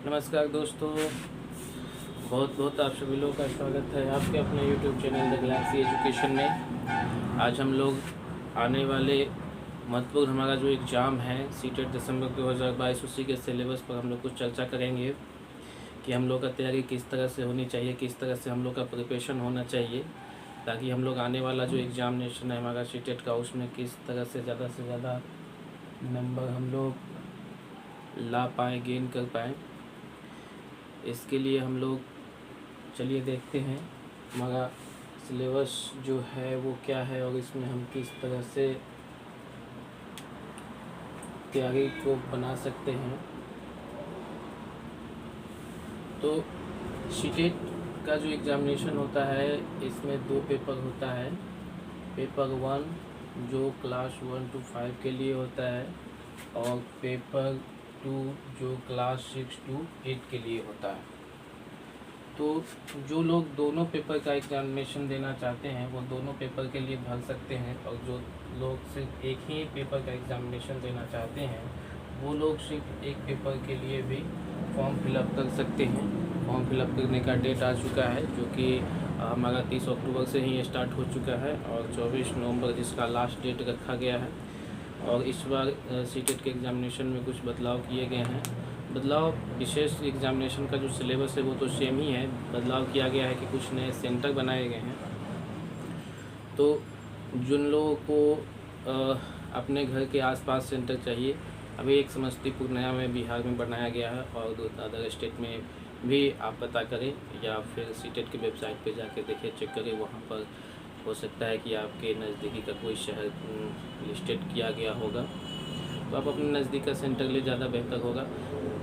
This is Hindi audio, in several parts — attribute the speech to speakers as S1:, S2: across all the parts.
S1: नमस्कार दोस्तों, बहुत बहुत आप सभी लोगों का स्वागत है आपके अपने YouTube channel the Galaxy education में। आज हम लोग आने वाले महत्वपूर्ण हमारा जो एग्ज़ाम है सीटेट दिसंबर 2022 उसी के सिलेबस पर हम लोग कुछ चर्चा करेंगे कि हम लोग का तैयारी किस तरह से होनी चाहिए, किस तरह से हम लोग का प्रिपरेशन होना चाहिए, ताकि हम लोग आने वाला जो एग्ज़ामिनेशन है हमारा सीटेट का उसमें किस तरह से ज़्यादा नंबर हम लोग ला पाएँ, गेन कर पाएँ। इसके लिए हम लोग चलिए देखते हैं हमारा सिलेबस जो है वो क्या है और इसमें हम किस तरह से तैयारी को बना सकते हैं। तो सीटेट का जो एग्ज़ामिनेशन होता है इसमें 2 पेपर होता है। पेपर 1 जो क्लास 1 to 5 के लिए होता है और पेपर 2 जो क्लास 6 to 8 के लिए होता है। तो जो लोग दोनों पेपर का एग्जामिनेशन देना चाहते हैं वो दोनों पेपर के लिए भर सकते हैं, और जो लोग सिर्फ एक ही पेपर का एग्जामिनेशन देना चाहते हैं वो लोग सिर्फ एक पेपर के लिए भी फॉर्म फिलअप कर सकते हैं। फॉर्म फिलअप करने का डेट आ चुका है जो कि हमारा 30 अक्टूबर से ही स्टार्ट हो चुका है और 24 नवंबर जिसका लास्ट डेट रखा गया है। और इस बार सीटेट के एग्जामिनेशन में कुछ बदलाव किए गए हैं। बदलाव विशेष एग्जामिनेशन का जो सिलेबस है वो तो सेम ही है, बदलाव किया गया है कि कुछ नए सेंटर बनाए गए हैं। तो जिन लोगों को अपने घर के आसपास सेंटर चाहिए, अभी एक समस्तीपुर नया में बिहार में बनाया गया है और दो अदर स्टेट में भी आप पता करें या फिर सीटेट की वेबसाइट पे जाके देखिए, चेक करें, वहाँ पर हो सकता है कि आपके नज़दीकी का कोई शहर लिस्टेड किया गया होगा। तो आप अपने नज़दीक का सेंटर ले ज़्यादा बेहतर होगा,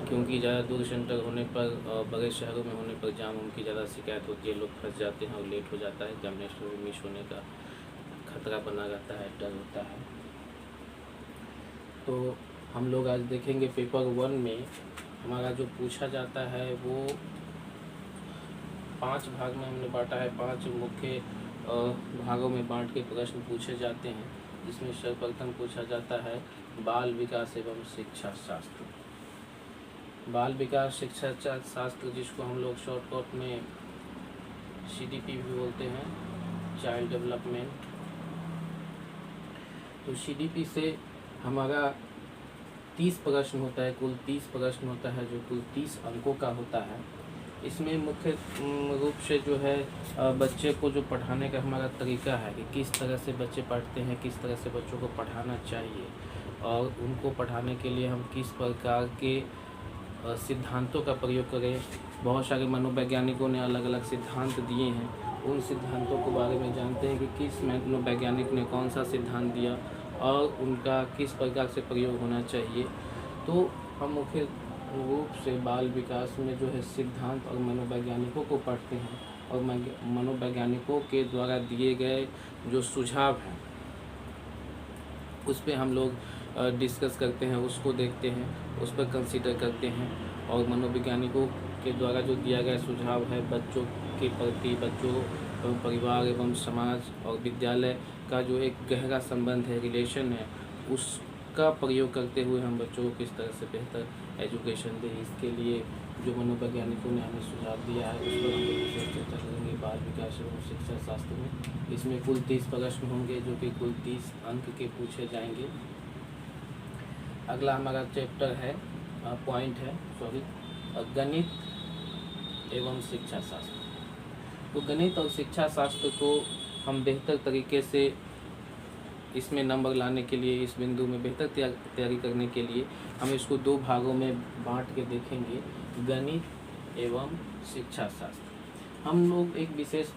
S1: क्योंकि ज़्यादा दूर सेंटर होने पर बड़े शहरों में होने पर जाम उनकी ज़्यादा शिकायत होती है, लोग फंस जाते हैं और लेट हो जाता है, एग्जामिनेशन में मिस होने का खतरा बना रहता है, डर होता है। तो हम लोग आज देखेंगे पेपर 1 में हमारा जो पूछा जाता है वो 5 भाग में हमने बांटा है, 5 मुख्य भागों में बांट के प्रश्न पूछे जाते हैं, जिसमें सर्वप्रथम पूछा जाता है बाल विकास एवं शिक्षा शास्त्र। बाल विकास शिक्षा शास्त्र जिसको हम लोग शॉर्टकट में CDP भी बोलते हैं, चाइल्ड डेवलपमेंट। तो CDP से हमारा 30 प्रश्न होता है, कुल 30 प्रश्न होता है जो कुल 30 अंकों का होता है। इसमें मुख्य रूप से जो है बच्चे को जो पढ़ाने का हमारा तरीका है कि किस तरह से बच्चे पढ़ते हैं, किस तरह से बच्चों को पढ़ाना चाहिए और उनको पढ़ाने के लिए हम किस प्रकार के सिद्धांतों का प्रयोग करें। बहुत सारे मनोवैज्ञानिकों ने अलग अलग सिद्धांत दिए हैं, उन सिद्धांतों के बारे में जानते हैं कि किस मनोवैज्ञानिक ने कौन सा सिद्धांत दिया और उनका किस प्रकार से प्रयोग होना चाहिए। तो हम मुख्य रूप से बाल विकास में जो है सिद्धांत और मनोवैज्ञानिकों को पढ़ते हैं और मनोवैज्ञानिकों के द्वारा दिए गए जो सुझाव हैं उस पर हम लोग डिस्कस करते हैं, उसको देखते हैं, उस पर कंसीडर करते हैं। और मनोवैज्ञानिकों के द्वारा जो दिया गया सुझाव है बच्चों के प्रति, बच्चों एवं परिवार एवं समाज और विद्यालय का जो एक गहरा संबंध है, रिलेशन है, उसका प्रयोग करते हुए हम बच्चों को किस तरह से बेहतर एजुकेशन दें, इसके लिए जो मनोवैज्ञानिकों ने हमें सुझाव दिया है उस पर हम लोग विशेष चर्चा करेंगे बाल विकास एवं शिक्षा शास्त्र में। इसमें कुल 30 प्रश्न होंगे जो कि कुल 30 अंक के पूछे जाएंगे। अगला हमारा चैप्टर है गणित एवं शिक्षा शास्त्र। तो गणित और शिक्षा शास्त्र को हम बेहतर तरीके से इसमें नंबर लाने के लिए, इस बिंदु में बेहतर तैयारी करने के लिए हम इसको 2 भागों में बांट के देखेंगे, गणित एवं शिक्षा शास्त्र। हम लोग एक विशेष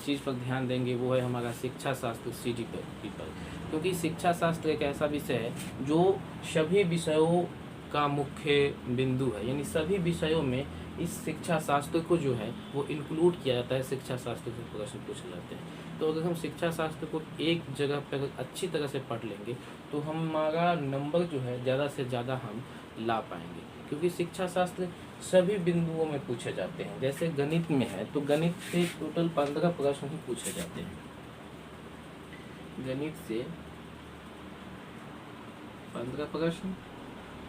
S1: चीज़ पर ध्यान देंगे, वो है हमारा शिक्षा शास्त्र CDP पर, क्योंकि शिक्षा शास्त्र एक ऐसा विषय है जो सभी विषयों का मुख्य बिंदु है, यानी सभी विषयों में इस शिक्षा शास्त्र को जो है वो इंक्लूड किया जाता है, शिक्षा शास्त्र के प्रश्न पूछे जाते हैं। तो अगर हम शिक्षा शास्त्र को एक जगह पर अच्छी तरह से पढ़ लेंगे तो हमारा नंबर जो है ज़्यादा से ज़्यादा हम ला पाएंगे, क्योंकि शिक्षा शास्त्र सभी बिंदुओं में पूछे जाते हैं। जैसे गणित में है तो गणित से टोटल 15 प्रश्न ही पूछे जाते हैं, गणित से 15 प्रश्न,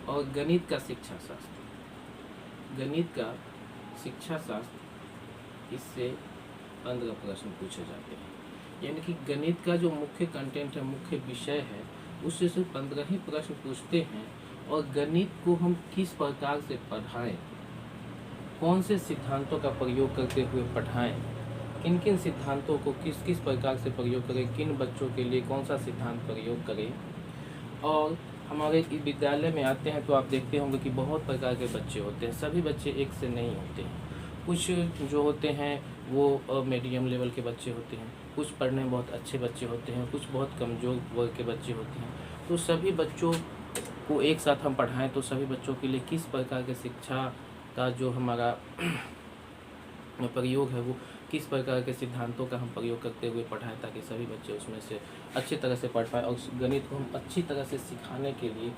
S1: और गणित का शिक्षा शास्त्र गणित का शिक्षा शास्त्र, इससे 15 प्रश्न पूछे जाते हैं। यानी कि गणित का जो मुख्य कंटेंट है, मुख्य विषय है, उससे सिर्फ 15 ही प्रश्न पूछते हैं। और गणित को हम किस प्रकार से पढ़ाएं, कौन से सिद्धांतों का प्रयोग करते हुए पढ़ाएं, किन किन सिद्धांतों को किस किस प्रकार से प्रयोग करें, किन बच्चों के लिए कौन सा सिद्धांत प्रयोग करें। और हमारे विद्यालय में आते हैं तो आप देखते होंगे कि बहुत प्रकार के बच्चे होते हैं, सभी बच्चे एक से नहीं होते हैं। कुछ जो होते हैं वो मीडियम लेवल के बच्चे होते हैं, कुछ पढ़ने में बहुत अच्छे बच्चे होते हैं, कुछ बहुत कमज़ोर वर्ग के बच्चे होते हैं। तो सभी बच्चों को एक साथ हम पढ़ाएं तो सभी बच्चों के लिए किस प्रकार के शिक्षा का जो हमारा प्रयोग है, वो किस प्रकार के सिद्धांतों का हम प्रयोग करते हुए पढ़ाएं, ताकि सभी बच्चे उसमें से अच्छी तरह से पढ़ पाएँ। और गणित को हम अच्छी तरह से सिखाने के लिए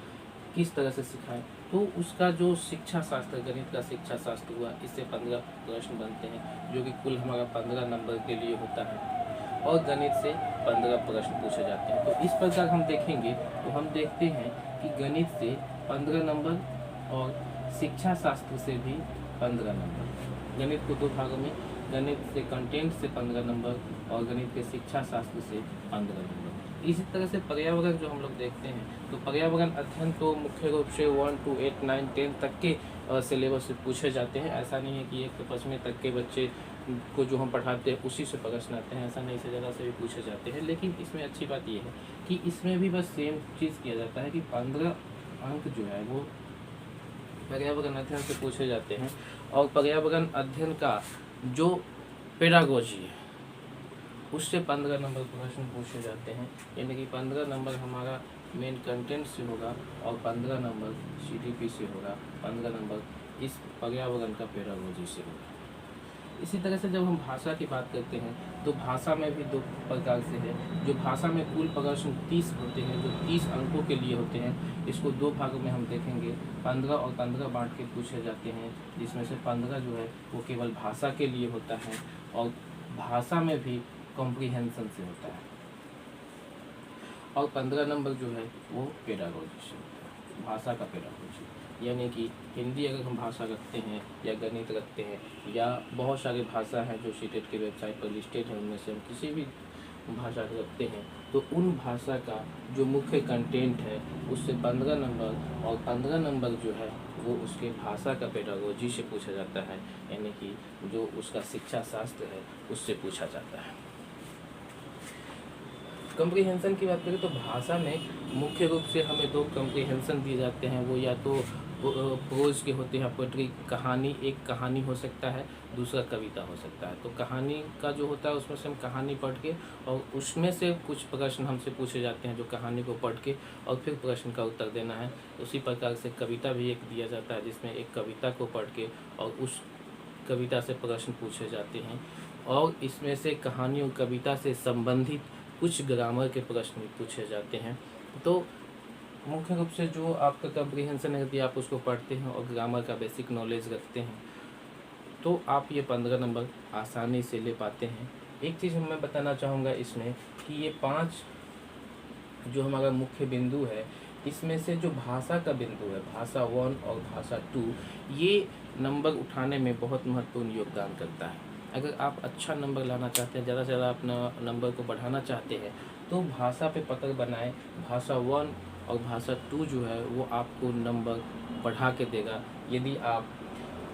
S1: किस तरह से सिखाएं, तो उसका जो शिक्षा शास्त्र, गणित का शिक्षा शास्त्र हुआ, इससे 15 प्रश्न बनते हैं, जो कि कुल हमारा 15 नंबर के लिए होता है। और गणित से 15 प्रश्न पूछे जाते हैं। तो इस प्रकार हम देखेंगे तो हम देखते हैं कि गणित से 15 नंबर और शिक्षा शास्त्र से भी 15 नंबर। गणित को 2 भागों में, गणित से कंटेंट से 15 नंबर और गणित के शिक्षा शास्त्र से 15 नंबर। इसी तरह से पर्यावरण जो हम लोग देखते हैं, तो पर्यावरण अध्ययन तो मुख्य रूप से 1 to 8, 9, 10 तक के सिलेबस से पूछे जाते हैं। ऐसा नहीं है कि 1 से 5वीं तक के बच्चे को जो हम पढ़ाते हैं उसी से प्रश्न आते हैं, ऐसा नहीं, से ज़्यादा से भी पूछे जाते हैं। लेकिन इसमें अच्छी बात यह है कि इसमें भी बस सेम चीज़ किया जाता है कि 15 अंक जो है वो पर्यावरण अध्ययन से पूछे जाते हैं। और पर्यावरण अध्ययन का जो पेडागोजी है उससे 15 नंबर प्रश्न पूछे जाते हैं। यानी कि 15 नंबर हमारा मेन कंटेंट से होगा और 15 नंबर CTP से होगा, 15 नंबर इस पर्यावरण का पेडागोजी से होगा। इसी तरह से जब हम भाषा की बात करते हैं तो भाषा में भी 2 प्रकार से है। जो भाषा में कुल प्रश्न 30 होते हैं, जो 30 अंकों के लिए होते हैं, इसको 2 भागों में हम देखेंगे। 15 और 15 बांट के पूछे जाते हैं, जिसमें से 15 जो है वो केवल भाषा के लिए होता है और भाषा में भी कॉम्प्रीहेंशन से होता है। और 15 नंबर जो है वो पेडागोजी से होता है, भाषा का पेडागोजी। यानी कि हिंदी अगर हम भाषा रखते हैं या गणित रखते हैं या बहुत सारी भाषा हैं जो सीटेट के वेबसाइट पर लिस्टेड हैं, उनमें से हम किसी भी भाषा रखते हैं तो उन भाषा का जो मुख्य कंटेंट है उससे 15 नंबर और 15 नंबर जो है वो उसके भाषा का पेडागोजी से पूछा जाता है। यानी कि जो उसका शिक्षा शास्त्र है उससे पूछा जाता है। कम्प्रीहेंशन की बात करें तो भाषा में मुख्य रूप से हमें 2 कम्प्रीहेंशन दिए जाते हैं। वो या तो प्रोज के होते हैं, पोएट्री, कहानी, एक कहानी हो सकता है, दूसरा कविता हो सकता है। तो कहानी का जो होता है उसमें से हम कहानी पढ़ के और उसमें से कुछ प्रश्न हमसे पूछे जाते हैं, जो कहानी को पढ़ के और फिर प्रश्न का उत्तर देना है। उसी प्रकार से कविता भी एक दिया जाता है, जिसमें एक कविता को पढ़ के और उस कविता से प्रश्न पूछे जाते हैं। और इसमें से कहानी और कविता से संबंधित कुछ ग्रामर के प्रश्न पूछे जाते हैं। तो मुख्य रूप से जो आपका कम्प्रीहेंशन है, यदि आप उसको पढ़ते हैं और ग्रामर का बेसिक नॉलेज रखते हैं तो आप ये 15 नंबर आसानी से ले पाते हैं। एक चीज़ मैं बताना चाहूँगा इसमें कि ये 5 जो हमारा मुख्य बिंदु है, इसमें से जो भाषा का बिंदु है, भाषा 1 और भाषा 2, ये नंबर उठाने में बहुत महत्वपूर्ण योगदान करता है। अगर आप अच्छा नंबर लाना चाहते हैं, ज़्यादा से ज़्यादा अपना नंबर को बढ़ाना चाहते हैं, तो भाषा पे पकड़ बनाएं। भाषा 1 और भाषा 2 जो है वो आपको नंबर बढ़ा के देगा। यदि आप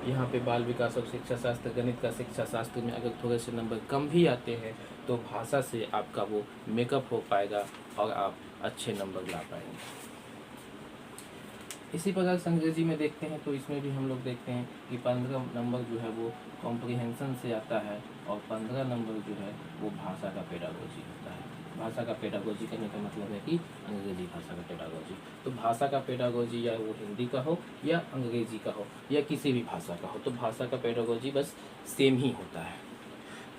S1: यहाँ पे बाल विकास और शिक्षा शास्त्र, गणित का शिक्षा शास्त्र में अगर थोड़े से नंबर कम भी आते हैं तो भाषा से आपका वो मेकअप हो पाएगा और आप अच्छे नंबर ला पाएंगे। इसी प्रकार से अंग्रेजी में देखते हैं तो इसमें भी हम लोग देखते हैं कि 15 नंबर जो है वो कॉम्प्रीहेंशन से आता है और 15 नंबर जो है वो भाषा का पेडागोजी होता है। भाषा का पेडागोजी कहने का मतलब है कि अंग्रेजी भाषा का पेडागोजी। तो भाषा का पेडागोजी या वो हिंदी का हो या अंग्रेजी का हो या किसी भी भाषा का हो, तो भाषा का पेडागोजी बस सेम ही होता है।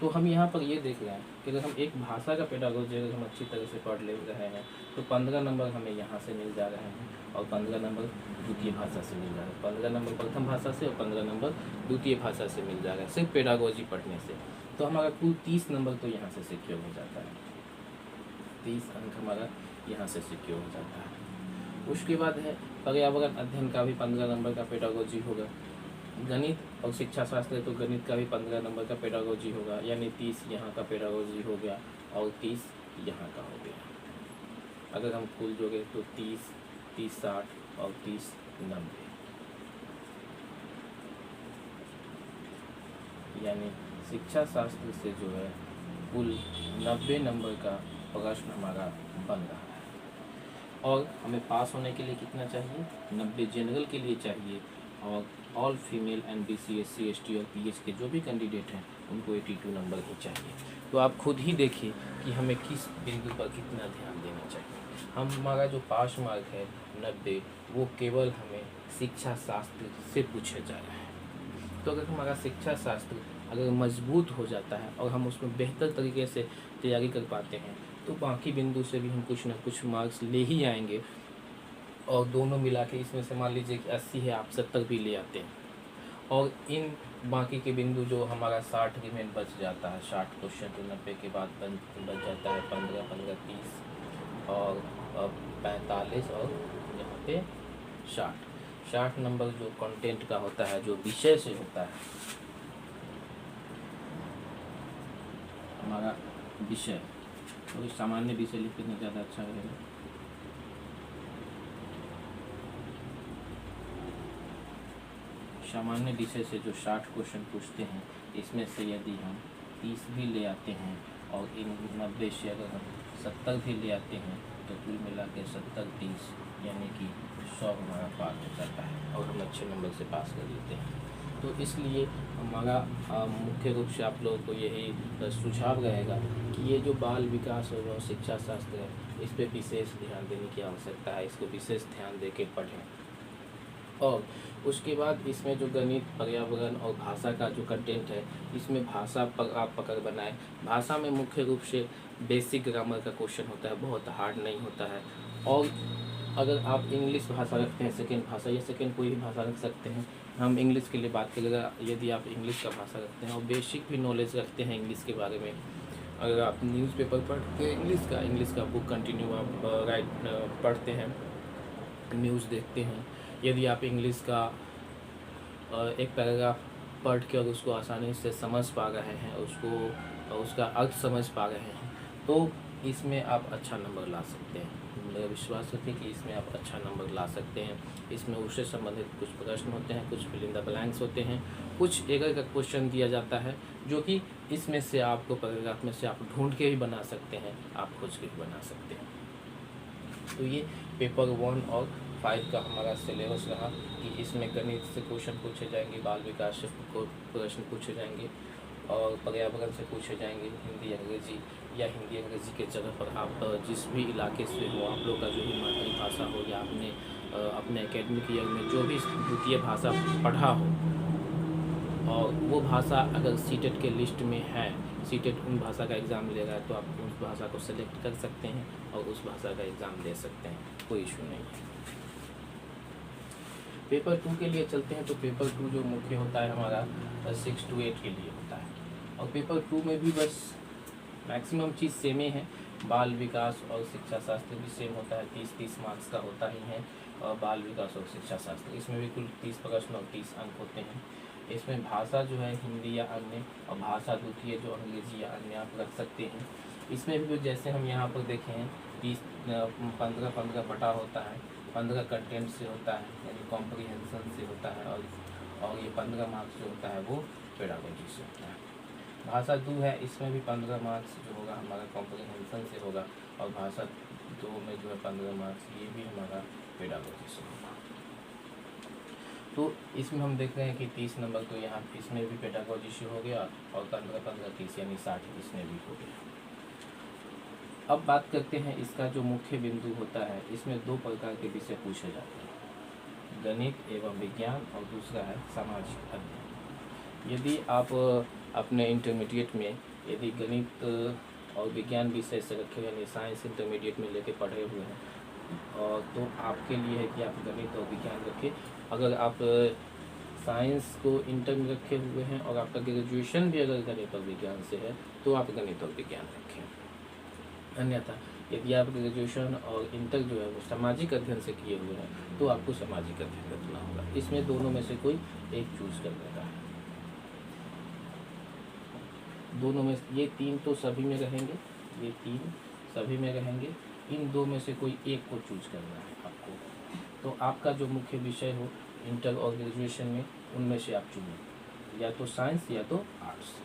S1: तो हम यहाँ पर ये देख रहे हैं कि अगर हम एक भाषा का पेडागोजी अगर हम अच्छी तरह से पढ़ ले रहे हैं तो 15 नंबर हमें यहाँ से मिल जा रहे हैं और 15 नंबर द्वितीय भाषा से मिल जा रहा है, 15 नंबर प्रथम भाषा से और 15 नंबर द्वितीय भाषा से मिल जा रहा है सिर्फ पेडागोजी पढ़ने से। तो हमारा कुल 30 नंबर तो यहाँ से सिक्योर हो जाता है, 30 अंक हमारा यहाँ से सिक्योर हो जाता है। उसके बाद है पर्यावरण अध्ययन का भी 15 नंबर का पेडागोजी होगा। गणित और शिक्षा शास्त्र है तो गणित का भी 15 नंबर का पेडागोजी होगा, यानी 30 यहाँ का पेडागोजी हो गया और 30 यहाँ का हो गया। अगर हम कुल जोड़े तो 30, 30 60 और 30 90, यानी शिक्षा शास्त्र से जो है कुल 90 नंबर का प्रश्न हमारा बन रहा है। और हमें पास होने के लिए कितना चाहिए? 90 जनरल के लिए चाहिए, और all female and BC SC ST और PH के जो भी कैंडिडेट हैं उनको 82 नंबर ही चाहिए। तो आप खुद ही देखिए कि हमें किस बिंदु पर कितना ध्यान देना चाहिए। हमारा जो पास मार्क है 90, वो केवल हमें शिक्षा शास्त्र से पूछा जा रहा है। तो अगर हमारा शिक्षा शास्त्र अगर मजबूत हो जाता है और हम उसमें बेहतर तरीके से तैयारी कर पाते हैं तो बाकी बिंदु से भी हम कुछ ना कुछ मार्क्स ले ही आएंगे। और दोनों मिला के इसमें से मान लीजिए कि 80 है, आप 70 भी ले आते हैं, और इन बाकी के बिंदु जो हमारा 60 रिमेन बच जाता है, 60 क्वेश्चन तो 90 के बाद बच जाता है 15 15 30 और 45 और यहाँ पे 60 नंबर जो कंटेंट का होता है, जो विषय से होता है, हमारा विषय, तो इस सामान्य विषय लिख देना ज़्यादा अच्छा रहेगा। सामान्य विषय से जो 60 क्वेश्चन पूछते हैं, इसमें से यदि हम 30 भी ले आते हैं और इन 90 से अगर हम 70 भी ले आते हैं तो कुल मिला के 70 30 यानी कि 100 हमारा पास हो जाता है और हम अच्छे नंबर से पास कर लेते हैं। तो इसलिए हमारा मुख्य रूप से आप लोगों को यही सुझाव रहेगा कि ये जो बाल विकास और शिक्षा शास्त्र है, इस पर विशेष ध्यान देने की आवश्यकता है। इसको विशेष ध्यान दे के पढ़ें। और उसके बाद इसमें जो गणित, पर्यावरण और भाषा का जो कंटेंट है, इसमें भाषा पर आप पकड़ बनाएं। भाषा में मुख्य रूप से बेसिक ग्रामर का क्वेश्चन होता है, बहुत हार्ड नहीं होता है। और अगर आप इंग्लिश भाषा रखते हैं, सेकेंड भाषा या सेकेंड कोई भी भाषा रख सकते हैं, हम इंग्लिश के लिए बात करेगा, यदि आप इंग्लिश का भाषा रखते हैं और बेसिक भी नॉलेज रखते हैं इंग्लिश के बारे में, अगर आप न्यूज़पेपर पढ़ते हैं इंग्लिश का बुक कंटिन्यू आप पढ़ते हैं, न्यूज़ देखते हैं, यदि आप इंग्लिश का एक पैराग्राफ पढ़ के और उसको आसानी से समझ पा रहे हैं, उसका अर्थ समझ पा रहे हैं, तो इसमें आप अच्छा नंबर ला सकते हैं। मेरा विश्वास है कि इसमें आप अच्छा नंबर ला सकते हैं। इसमें उससे संबंधित कुछ प्रश्न होते हैं, कुछ फिल इन द ब्लैंक्स होते हैं, कुछ एक का क्वेश्चन दिया जाता है जो कि इसमें से आपको पैराग्राफ में से आप ढूंढ के भी बना सकते हैं, आप खोज के भी बना सकते हैं। तो ये पेपर 1 और 5 का हमारा सिलेबस रहा कि इसमें गणित से क्वेश्चन पूछे जाएंगे, बाल विकास से प्रश्न पूछे जाएंगे और पर्यावरण से पूछे जाएंगे, हिंदी अंग्रेजी या हिंदी अंग्रेजी के जगह पर आप जिस भी इलाके से हो, आप लोग का जो भी मातृभाषा हो या आपने अपने एकेडमिक ईयर में जो भी द्वितीय भाषा पढ़ा हो और वो भाषा अगर सीटेट के लिस्ट में है, सीटेट उन भाषा का एग्ज़ाम ले रहा है, तो आप उस भाषा को सेलेक्ट कर सकते हैं और उस भाषा का एग्ज़ाम दे सकते हैं, कोई इशू नहीं है। पेपर 2 के लिए चलते हैं। तो पेपर 2 जो मुख्य होता है हमारा 6 to 8 के लिए होता है, और पेपर 2 में भी बस मैक्सिमम चीज़ सेम ही है। बाल विकास और शिक्षा शास्त्र भी सेम होता है, 30-30 मार्क्स का होता ही है। और बाल विकास और शिक्षा शास्त्र इसमें भी कुल 30 प्रश्न और 30 अंक होते हैं। इसमें भाषा जो है हिंदी या अन्य, और भाषा द्वितीय जो अंग्रेजी या अन्य आप रख सकते हैं। इसमें भी जैसे हम यहाँ पर देखें हैं 15 बटा होता है, 15 कंटेंट से होता है, यानी कॉम्प्रिहेंशन से होता है, और ये 15 मार्क्स जो होता है वो पेडागोजी से होता है। भाषा 2 है, इसमें भी 15 मार्क्स जो होगा हमारा कॉम्प्रिहेंशन से होगा, और भाषा 2 में जो है 15 मार्क्स ये भी हमारा पेडागोजी से होगा। तो इसमें हम देख रहे हैं कि 30 नंबर तो यहाँ इसमें भी पेडागोजी से हो गया, और 15 30 यानी 60 इसमें भी हो गया। अब बात करते हैं इसका जो मुख्य बिंदु होता है, इसमें 2 प्रकार के विषय पूछे जाते हैं, गणित एवं विज्ञान, और दूसरा है सामाजिक अध्ययन। यदि आप अपने इंटरमीडिएट में यदि गणित और विज्ञान विषय से रखे हुए, यानी साइंस इंटरमीडिएट में लेके पढ़े हुए हैं, और तो आपके लिए है कि आप गणित और विज्ञान रखें। अगर आप साइंस को इंटर में रखे हुए हैं और आपका ग्रेजुएशन भी अगर गणित और विज्ञान से है, तो आप गणित और विज्ञान रखें। अन्यथा यदि आप ग्रेजुएशन और इंटर जो है वो सामाजिक अध्ययन से किए हुए हैं तो आपको सामाजिक अध्ययन रखना होगा। इसमें दोनों में से कोई एक चूज करने का है। दोनों में ये 3 तो सभी में रहेंगे, ये 3 सभी में रहेंगे, इन 2 में से कोई एक को चूज करना है आपको। तो आपका जो मुख्य विषय हो इंटर और ग्रेजुएशन में, उनमें से आप चुनिए, या तो साइंस या तो आर्ट्स।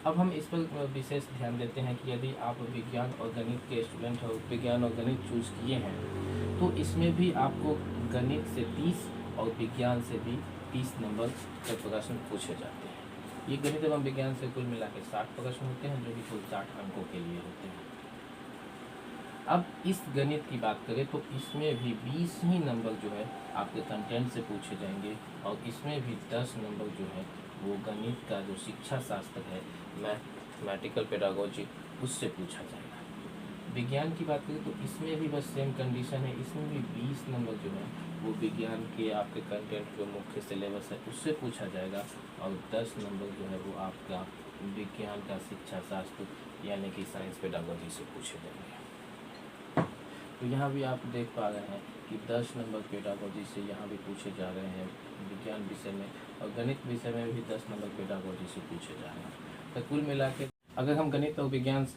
S1: अब हम इस पर विशेष ध्यान देते हैं कि यदि आप विज्ञान और गणित के स्टूडेंट हो, विज्ञान और गणित चूज किए हैं, तो इसमें भी आपको गणित से 30 और विज्ञान से भी 30 नंबर के प्रश्न पूछे जाते हैं। ये गणित एवं विज्ञान से कुल मिला के 60 प्रश्न होते हैं, जो कि कुल 60 अंकों के लिए होते हैं। अब इस गणित की बात करें तो इसमें भी 20 ही नंबर जो है आपके कंटेंट से पूछे जाएंगे, और इसमें भी 10 नंबर जो है वो गणित का जो शिक्षा शास्त्र है, मैथमेटिकल पेडागोजी, उससे पूछा जाएगा। विज्ञान की बात करें तो इसमें भी बस सेम कंडीशन है, इसमें भी 20 नंबर जो है वो विज्ञान के आपके कंटेंट जो मुख्य सिलेबस है उससे पूछा जाएगा, और 10 नंबर जो है वो आपका विज्ञान का शिक्षा शास्त्र यानी कि साइंस पेडागोजी से पूछे जाएंगे। तो यहाँ भी आप देख पा रहे हैं कि 10 नंबर पेडागोजी से यहाँ भी पूछे जा रहे हैं विज्ञान विषय में, और गणित विषय में भी 10 नंबर पेडागोजी से पूछे जा रहे हैं। तो कुल मिला के अगर हम गणित और विज्ञान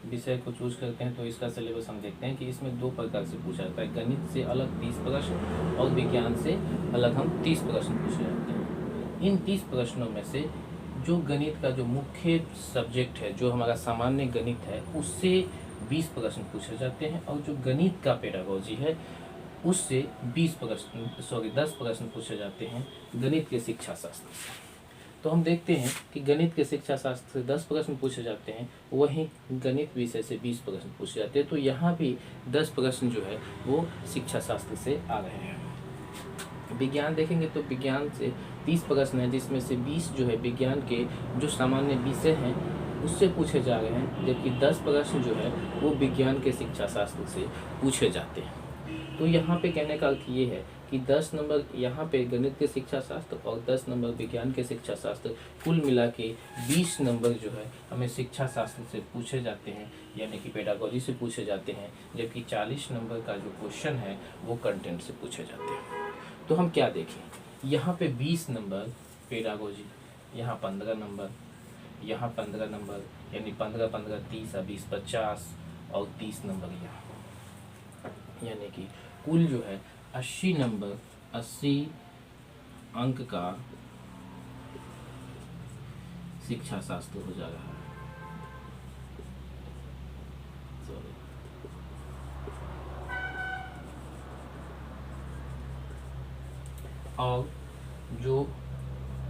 S1: विषय को चूज करते हैं तो इसका सिलेबस हम देखते हैं कि इसमें 2 प्रकार से पूछा जाता है। गणित से अलग 30 प्रश्न और विज्ञान से अलग हम 30 प्रश्न पूछे जाते हैं। इन 30 प्रश्नों में से जो गणित का जो मुख्य सब्जेक्ट है, जो हमारा सामान्य गणित है, उससे 20 प्रश्न पूछे जाते हैं, और जो गणित का पेडागोजी है उससे 10 प्रश्न पूछे जाते हैं गणित के शिक्षा शास्त्र से। तो हम देखते हैं कि गणित के शिक्षा शास्त्र से 10 प्रश्न पूछे जाते हैं, वहीं गणित विषय से 20 प्रश्न पूछे जाते हैं। तो यहाँ भी 10 प्रश्न जो है वो शिक्षा शास्त्र से आ रहे हैं। विज्ञान देखेंगे तो विज्ञान से 30 प्रश्न है, जिसमें से 20 जो है विज्ञान के जो सामान्य विषय हैं उससे पूछे जा रहे हैं, जबकि 10 प्रश्न जो है वो विज्ञान के शिक्षा शास्त्र से पूछे जाते हैं। तो यहाँ पे कहने का अर्थ ये है कि 10 नंबर यहाँ पे गणित के शिक्षा शास्त्र और 10 नंबर विज्ञान के शिक्षा शास्त्र, कुल मिला के 20 नंबर जो है हमें शिक्षा शास्त्र से पूछे जाते हैं, यानी कि पेडागोजी से पूछे जाते हैं, जबकि 40 नंबर का जो क्वेश्चन है वो कंटेंट से पूछे जाते हैं। तो हम क्या देखें, यहाँ पे 20 नंबर पेडागोजी, यहाँ 15 नंबर, यहाँ 15 नंबर, यानी 15 15 30 20 50 और 30 नंबर यहाँ, यानी कि कुल जो है 80 नंबर, 80 अंक का शिक्षा शास्त्र हो जा रहा है। और जो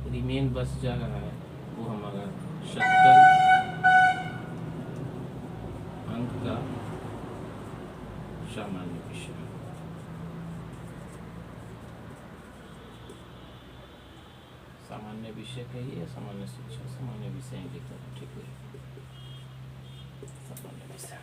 S1: रिमेन बस जा रहा है वो हमारा 70 अंक का सामान्य विषय। सामान्य विषय कहिए या सामान्य शिक्षा, सामान्य विषय ही लिखता है, ठीक है, सामान्य विषय।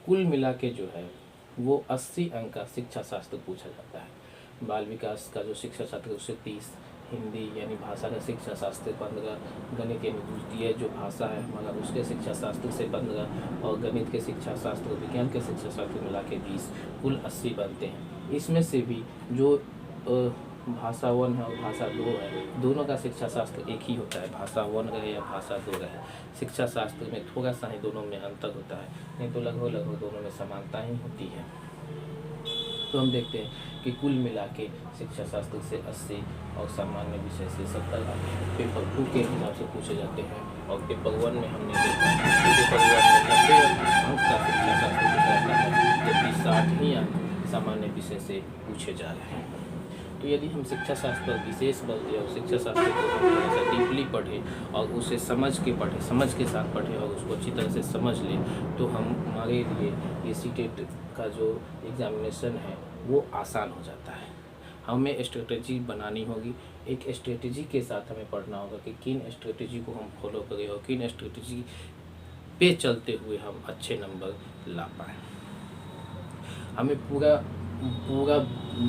S1: कुल मिला के जो है वो 80 अंक का शिक्षा शास्त्र पूछा जाता है। बाल विकास का जो शिक्षा शास्त्र है उससे 30, हिंदी यानी भाषा का शिक्षा शास्त्र 15, गणित यानी द्वितीय जो भाषा है हमारा उसके शिक्षा शास्त्र से 15, और गणित के शिक्षा शास्त्र विज्ञान के शिक्षा शास्त्र मिला के 20, कुल 80 बनते हैं। इसमें से भी जो भाषा 1 है और भाषा 2 है, दोनों का शिक्षा शास्त्र एक ही होता है, भाषा 1 रहे या भाषा 2 रहे, शिक्षा शास्त्र में थोड़ा सा ही दोनों में अंतर होता है, नहीं तो लगभग दोनों में समानता ही होती है। तो हम देखते हैं कि कुल मिला के शिक्षा शास्त्र से 80 और सामान्य विषय से 70 पेपर 2 के हिसाब से पूछे जाते हैं, और पेपर 1 में हमने देखा कि पेपर 1 में 90 अंक का शिक्षा शास्त्र पूछा जाता है, जबकि 60 ही अंक सामान्य विषय से पूछे जा रहे हैं। तो यदि हम शिक्षा शास्त्र पर विशेष बल दें और शिक्षा शास्त्र को थोड़ा सा डीपली पढ़ें और उसे समझ के पढ़ें, समझ के साथ पढ़ें और उसको अच्छी तरह से समझ लें, तो हमारे लिए ये सीटेट का जो एग्ज़ामिनेशन है वो आसान हो जाता है। हमें स्ट्रेटजी बनानी होगी, एक स्ट्रेटजी के साथ हमें पढ़ना होगा कि किन स्ट्रेटजी को हम फॉलो करें और किन स्ट्रेटजी पे चलते हुए हम अच्छे नंबर ला पाएँ। हमें पूरा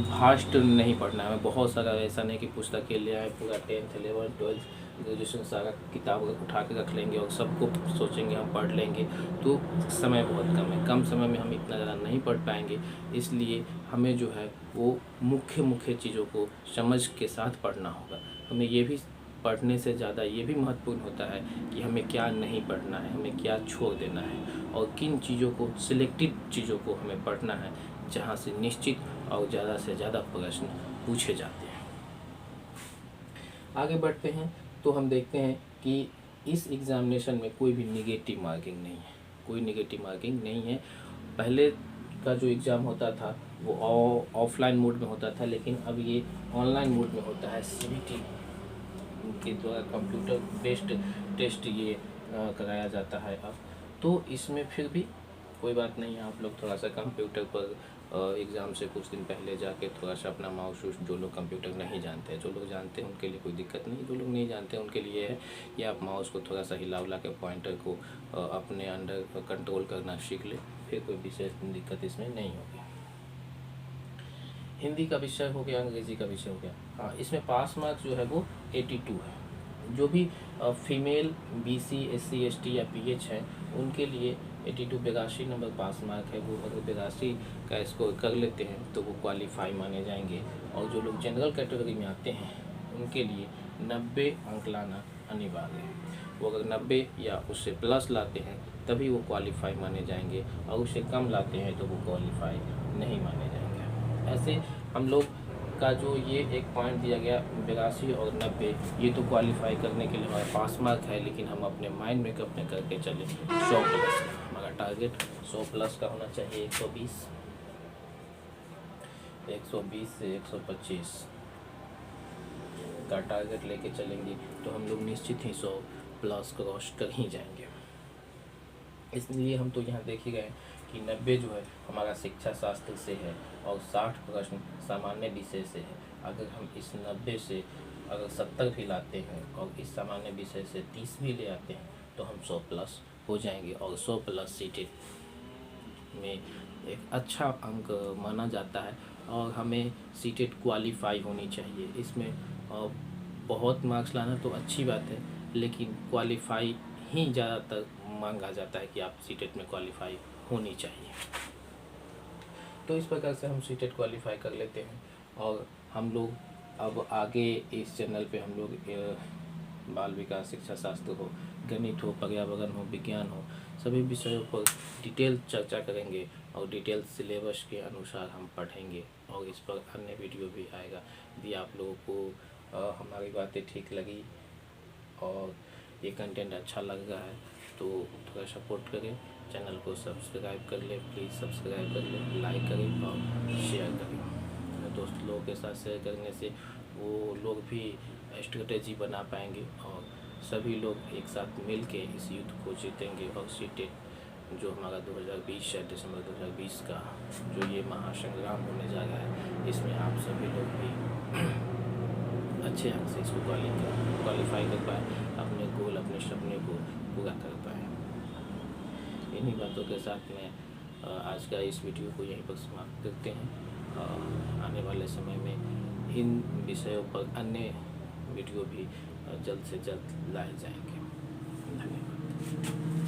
S1: फास्ट नहीं पढ़ना है, हमें बहुत सारा ऐसा नहीं कि पुस्तकें ले आए पूरा 10th 11th 12th ग्रेजुएशन सारा किताब उठा के रख लेंगे और सबको सोचेंगे हम पढ़ लेंगे, तो समय बहुत कम है, कम समय में हम इतना ज़्यादा नहीं पढ़ पाएंगे। इसलिए हमें जो है वो मुख्य चीज़ों को समझ के साथ पढ़ना होगा। हमें ये भी पढ़ने से ज़्यादा ये भी महत्वपूर्ण होता है कि हमें क्या नहीं पढ़ना है, हमें क्या छोड़ देना है, और किन चीज़ों को, सिलेक्टेड चीज़ों को हमें पढ़ना है जहाँ से निश्चित और ज़्यादा से ज़्यादा प्रश्न पूछे जाते हैं। आगे बढ़ते हैं तो हम देखते हैं कि इस एग्ज़ामिनेशन में कोई भी नेगेटिव मार्किंग नहीं है, कोई नेगेटिव मार्किंग नहीं है। पहले का जो एग्ज़ाम होता था वो ऑफलाइन मोड में होता था, लेकिन अब ये ऑनलाइन मोड में होता है। CBT के द्वारा कंप्यूटर बेस्ड टेस्ट ये कराया जाता है अब। तो इसमें फिर भी कोई बात नहीं है, आप लोग थोड़ा सा कंप्यूटर पर एग्ज़ाम से कुछ दिन पहले जाके थोड़ा सा अपना माउस वूस, जो लोग कंप्यूटर नहीं जानते हैं, जो लोग जानते हैं उनके लिए कोई दिक्कत नहीं, जो लोग नहीं जानते हैं उनके लिए है कि आप माउस को थोड़ा सा हिला उला के पॉइंटर को अपने अंडर कंट्रोल करना सीख ले, फिर कोई विशेष दिक्कत इसमें नहीं होगी। हिंदी का विषय हो गया, अंग्रेजी का विषय हो गया। हाँ, इसमें पास मार्क्स जो है वो 82 है। जो भी फीमेल BC SC ST या PH हैं उनके लिए 82 82 नंबर पास मार्क है। वो अगर 82 का स्कोर कर लेते हैं तो वो क्वालिफाई माने जाएंगे। और जो लोग जनरल कैटेगरी में आते हैं उनके लिए 90 अंक लाना अनिवार्य है। वो अगर 90 या उससे प्लस लाते हैं तभी वो क्वालिफाई माने जाएंगे, और उससे कम लाते हैं तो वो क्वालिफाई नहीं माने जाएंगे। ऐसे हम लोग का जो ये एक पॉइंट दिया गया 82 और 90, ये तो क्वालिफाई करने के लिए हमारे पास मार्क है, लेकिन हम अपने माइंड मेकअप में करके चले 100 प्लस। हमारा टारगेट 100 प्लस का होना चाहिए। 120 से 125 का टारगेट लेके चलेंगे तो हम लोग निश्चित ही 100 प्लस क्रॉस कर ही जाएंगे। इसलिए हम तो यहाँ देख ही गए कि 90 जो है हमारा शिक्षा शास्त्र से है और 60 प्रश्न सामान्य विषय से है। अगर हम इस 90 से अगर 70 भी लाते हैं और इस सामान्य विषय से 30 भी ले आते हैं तो हम 100 प्लस हो जाएंगे। और 100 प्लस सीटें में एक अच्छा अंक माना जाता है, और हमें सीटें क्वालिफाई होनी चाहिए। इसमें बहुत मार्क्स लाना तो अच्छी बात है, लेकिन क्वालिफाई ही ज़्यादातर मांगा जाता है कि आप सीटेट में क्वालिफाई होनी चाहिए। तो इस प्रकार से हम सीटेट क्वालिफाई कर लेते हैं, और हम लोग अब आगे इस चैनल पे हम लोग बाल विकास, शिक्षा शास्त्र हो, गणित हो, पर्यावरण हो, विज्ञान हो, सभी विषयों पर डिटेल चर्चा करेंगे और डिटेल सिलेबस के अनुसार हम पढ़ेंगे। और इस पर अन्य वीडियो भी आएगा। यदि आप लोगों को हमारी बातें ठीक लगी और ये कंटेंट अच्छा लग रहा है तो थोड़ा सपोर्ट करें, चैनल को सब्सक्राइब कर लें, प्लीज़ सब्सक्राइब कर लें, लाइक करें और शेयर करें। दोस्त लोगों के साथ शेयर करने से वो लोग भी स्ट्रेटेजी बना पाएंगे, और सभी लोग एक साथ मिल के इस युद्ध को जीतेंगे। और सीटेट जो हमारा 2020 है, दिसंबर 2020 का जो ये महासंग्राम होने जा रहा है, इसमें आप सभी लोग भी अच्छे अंक से इसको क्वालिफाई कर पाए, अपने गोल, अपने सपने को पूरा कर पाए। इन्हीं बातों के साथ में आज का इस वीडियो को यहीं पर समाप्त करते हैं। आने वाले समय में इन विषयों पर अन्य वीडियो भी जल्द से जल्द लाए जाएंगे। धन्यवाद।